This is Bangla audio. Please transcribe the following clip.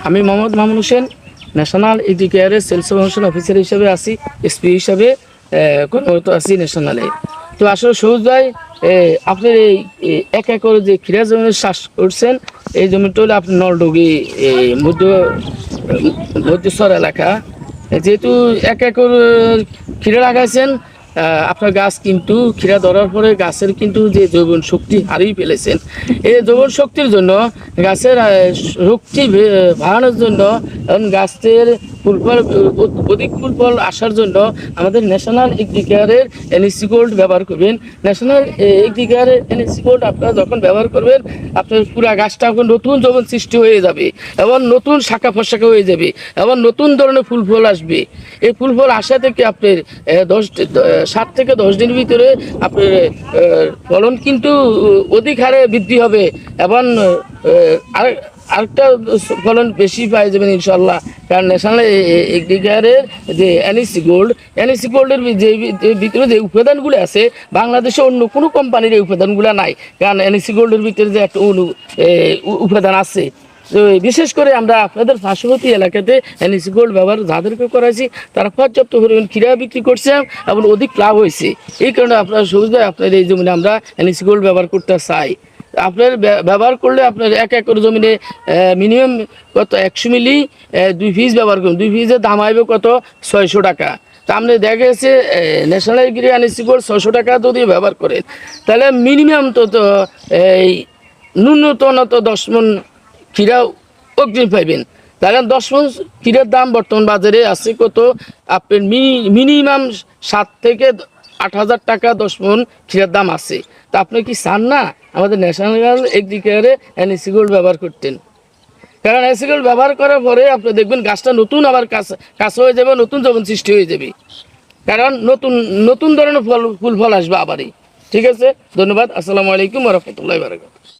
আমি Mohammad Mamun Hossain, national agriculture sales promotion officer হিসেবে আছি, এসপি হিসাবে কর্মরত আছি ন্যাশনালে। তো আসলে সবুজ ভাই, আপনার এই 1 একর যে ক্ষীরা জমির চাষ করছেন, এই জমিটা হলো আপনার নলডুগি মধ্যস্বর এলাকা। যেহেতু 1 একর ক্ষীরা লাগাইছেন, আপনার গাছ কিন্তু ক্ষীরা ধরার পরে গাছের কিন্তু যে যৌবন শক্তি হারিয়ে ফেলেছেন। এই যৌবন শক্তির জন্য গাছের শক্তি বাড়ানোর জন্য এবং গাছের ফুলফল অধিক ফুলফল আসার জন্য আমাদের ন্যাশনাল এগ্রিকালচারের এনএসি গোল্ড ব্যবহার করবেন। ন্যাশনাল এগ্রিকালচারের এনএসি গোল্ড আপনারা যখন ব্যবহার করবেন, আপনার পুরা গাছটা নতুন যৌবন সৃষ্টি হয়ে যাবে এবং নতুন শাখা প্রশাখা হয়ে যাবে এবং নতুন ধরনের ফুল ফল আসবে। এই ফুল ফল আসা থেকে আপনার 7 থেকে 10 দিনের ভিতরে আপনার ফলন কিন্তু অধিক হারে বৃদ্ধি হবে এবং আরেকটা ফলন বেশি পাই যাবেন ইনশাল্লাহ। কারণ ন্যাশনাল এগ্রিকালচারের যে এনএসি গোল্ডের যে ভিতরে যে উপাদানগুলো আছে, বাংলাদেশে অন্য কোনো কোম্পানির এই উপাদানগুলো নাই। কারণ এনএসি গোল্ডের ভিতরে যে একটা উপাদান আছে, তো বিশেষ করে আমরা আপনাদের পার্শ্ববর্তী এলাকাতে এনএসি গোল্ড ব্যবহার যাদেরকে করাইছি, তারা পর্যাপ্ত পরিমাণ ক্ষীরা বিক্রি করছে এবং অধিক লাভ হয়েছে। এই কারণে আপনার সবুজ ভাই, আপনার এই জমিনে আমরা এনএসি গোল্ড ব্যবহার করতে চাই। আপনার ব্যবহার করলে আপনার 1 একর জমিনে মিনিমাম কত 100 মিলি 2 পিস ব্যবহার করুন। 2 পিসের দাম আসবে কত 600 টাকা। তা আপনি দেখা গেছে ন্যাশনাল এগ্রি এনএসি গোল্ড 600 টাকা যদি ব্যবহার করেন, তাহলে মিনিমাম তো এই ন্যূনতম তো 10 মণ ক্ষীরা অগ্রিম পাইবেন। তাহলে 10 মণ ক্ষীরার দাম বর্তমান বাজারে আছে কত, আপনার মিনিমাম 7 থেকে 8,000 টাকা 10 মণ ক্ষীরার দাম আছে। তা আপনি কি চান না আমাদের ন্যাশনাল এগ্রিকালচারে এনএসি গোল্ড ব্যবহার করতেন? কারণ এনএসি গোল্ড ব্যবহার করার পরে আপনি দেখবেন গাছটা নতুন আবার কাছে হয়ে যাবে, নতুন যৌবন সৃষ্টি হয়ে যাবে। কারণ নতুন ধরনের ফুল ফল আসবে আবারই। ঠিক আছে, ধন্যবাদ। আসসালামু আলাইকুম ওয়া রাহমাতুল্লাহি ওয়া বারাকাতুহু।